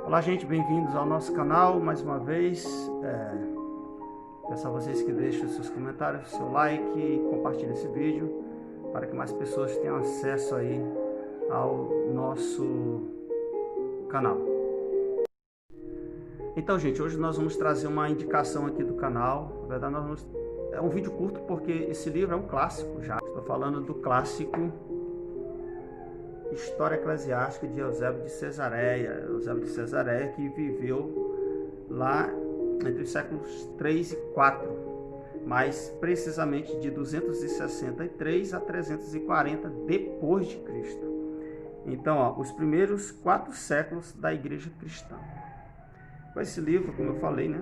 Olá, gente, bem-vindos ao nosso canal mais uma vez. Peço a vocês que deixem os seus comentários, seu like e compartilhem esse vídeo para que mais pessoas tenham acesso aí ao nosso canal. Então, gente, hoje nós vamos trazer uma indicação aqui do canal. Na verdade, é um vídeo curto porque esse livro é um clássico já. Estou falando do clássico História Eclesiástica de Eusébio de Cesareia. Eusébio de Cesareia, que viveu lá entre os séculos 3 e 4, mais precisamente de 263 a 340 depois de Cristo. Então, os primeiros 4 séculos da igreja cristã. Esse livro, como eu falei, né,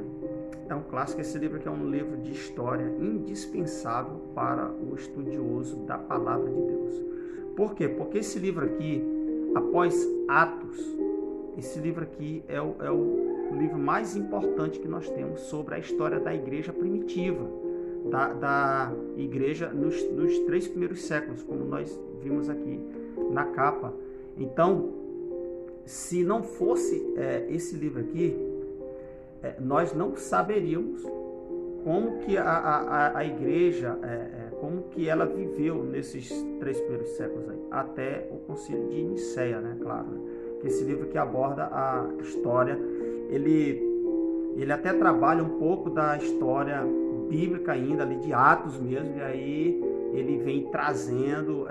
é um clássico. Esse livro aqui é um livro de história indispensável para o estudioso da palavra de Deus. Por quê? Porque esse livro aqui, após Atos, esse livro aqui é o livro mais importante que nós temos sobre a história da igreja primitiva, da igreja nos 3 primeiros séculos, como nós vimos aqui na capa. Então, se não fosse esse livro aqui, nós não saberíamos como que a igreja, como que ela viveu nesses 3 primeiros séculos aí, até o concílio de Nicéia, né? Claro, né? Que esse livro que aborda a história, ele até trabalha um pouco da história bíblica ainda, ali de Atos mesmo, e aí ele vem trazendo,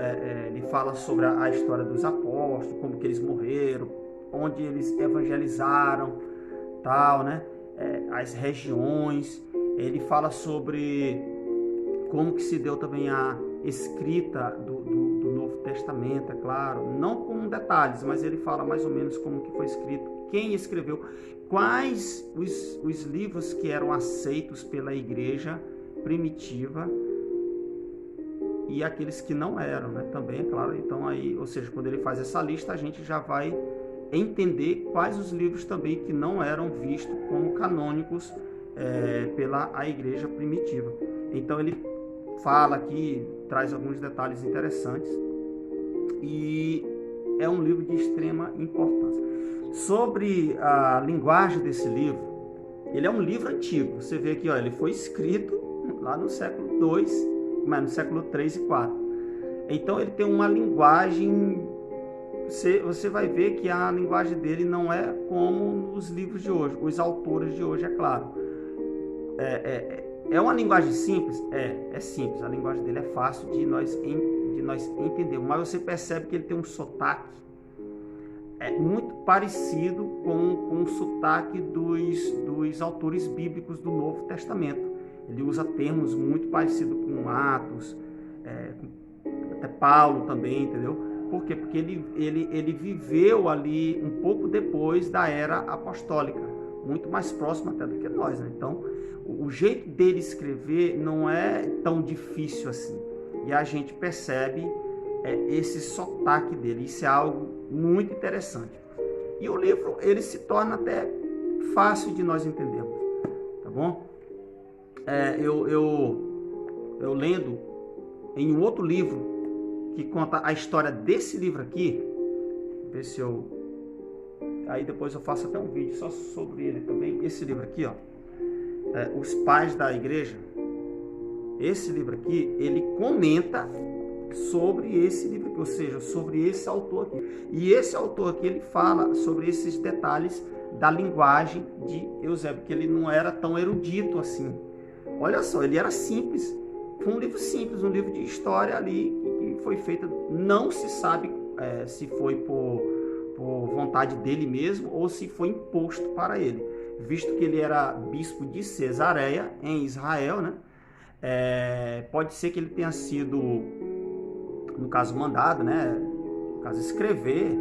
ele fala sobre a história dos apóstolos, como que eles morreram, onde eles evangelizaram, tal, né? As regiões. Ele fala sobre como que se deu também a escrita do Novo Testamento, é claro, não com detalhes, mas ele fala mais ou menos como que foi escrito, quem escreveu, quais os livros que eram aceitos pela igreja primitiva e aqueles que não eram, né? Também, é claro. Então aí, ou seja, quando ele faz essa lista, a gente já vai entender quais os livros também que não eram vistos como canônicos pela a igreja primitiva. Então ele fala aqui, traz alguns detalhes interessantes e é um livro de extrema importância. Sobre a linguagem desse livro, ele é um livro antigo. Você vê aqui, ó, ele foi escrito lá no século 2, mas no século 3 e 4. Então ele tem uma linguagem, você vai ver que a linguagem dele não é como os livros de hoje, os autores de hoje, é claro. É uma linguagem simples? É simples. A linguagem dele é fácil de nós entender. Mas você percebe que ele tem um sotaque muito parecido com o sotaque dos autores bíblicos do Novo Testamento. Ele usa termos muito parecidos com Atos, até Paulo também, entendeu? Por quê? Porque ele viveu ali um pouco depois da era apostólica, muito mais próximo até do que nós, né? Então, o jeito dele escrever não é tão difícil assim. E a gente percebe esse sotaque dele. Isso é algo muito interessante. E o livro, ele se torna até fácil de nós entendermos, tá bom? Eu lendo em um outro livro que conta a história desse livro aqui, ver se aí depois eu faço até um vídeo só sobre ele também. Esse livro aqui, ó, Os Pais da Igreja. Esse livro aqui, ele comenta sobre esse livro aqui, ou seja, sobre esse autor aqui. E esse autor aqui, ele fala sobre esses detalhes da linguagem de Eusébio, que ele não era tão erudito assim. Olha só, ele era simples. Foi um livro simples, um livro de história ali que foi feito. Não se sabe se foi por vontade dele mesmo ou se foi imposto para ele, visto que ele era bispo de Cesareia, em Israel, né? Pode ser que ele tenha sido, no caso, mandado, né? No caso, escrever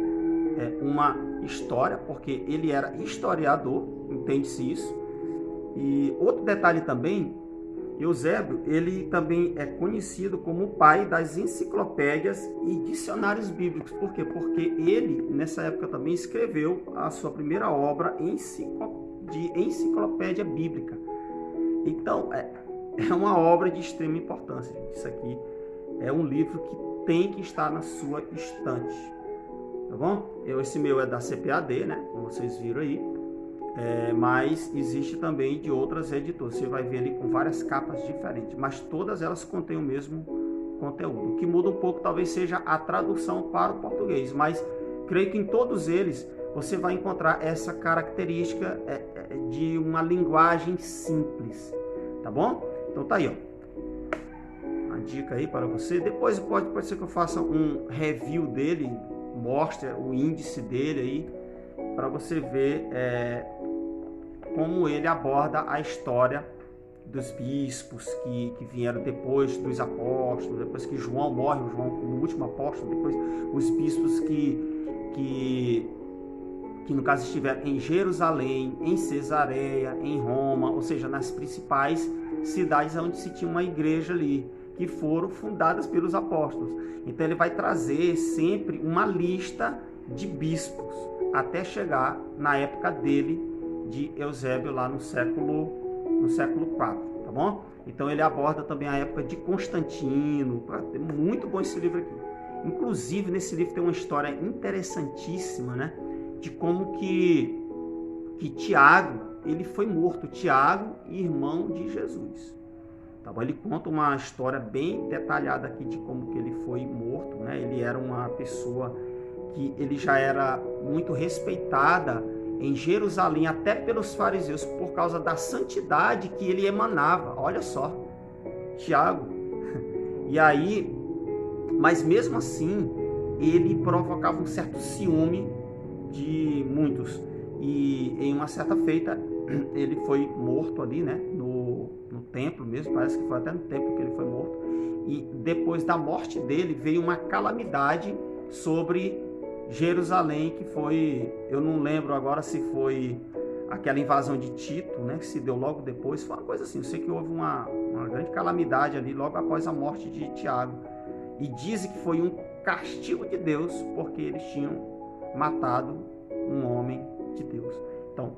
uma história, porque ele era historiador, entende-se isso. E outro detalhe também, Eusébio, ele também é conhecido como o pai das enciclopédias e dicionários bíblicos. Por quê? Porque ele, nessa época, também escreveu a sua primeira obra de enciclopédia bíblica. Então, é uma obra de extrema importância, gente. Isso aqui é um livro que tem que estar na sua estante. tá bom? Esse meu é da CPAD, né? Como vocês viram aí. Mas existe também de outras editoras. Você vai ver ali com várias capas diferentes, mas todas elas contêm o mesmo conteúdo. O que muda um pouco talvez seja a tradução para o português, mas creio que em todos eles você vai encontrar essa característica de uma linguagem simples, tá bom? Então tá aí, ó, uma dica aí para você. Depois pode ser que eu faça um review dele, mostre o índice dele aí, para você ver como ele aborda a história dos bispos que vieram depois dos apóstolos, depois que João morre, João como último apóstolo, depois os bispos que no caso estiveram em Jerusalém, em Cesareia, em Roma, ou seja, nas principais cidades onde se tinha uma igreja ali, que foram fundadas pelos apóstolos. Então ele vai trazer sempre uma lista de bispos, até chegar na época dele, de Eusébio, lá no século IV, tá bom? Então ele aborda também a época de Constantino. É muito bom esse livro aqui. Inclusive nesse livro tem uma história interessantíssima, né? De como que Tiago, ele foi morto. Tiago, irmão de Jesus. Tá bom? Ele conta uma história bem detalhada aqui de como que ele foi morto, né? Ele era uma pessoa que ele já era muito respeitada em Jerusalém, até pelos fariseus, por causa da santidade que ele emanava. Olha só, Tiago. E aí, mas mesmo assim, ele provocava um certo ciúme de muitos. E em uma certa feita, ele foi morto ali, né, no templo mesmo, parece que foi até no templo que ele foi morto. E depois da morte dele, veio uma calamidade sobre Jerusalém, que foi, eu não lembro agora se foi aquela invasão de Tito, né, que se deu logo depois, foi uma coisa assim. Eu sei que houve uma grande calamidade ali logo após a morte de Tiago, e dizem que foi um castigo de Deus porque eles tinham matado um homem de Deus. Então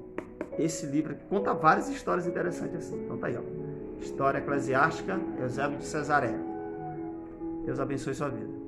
esse livro aqui conta várias histórias interessantes assim. Então tá aí, ó, História Eclesiástica, Eusébio de Cesareia. Deus abençoe sua vida.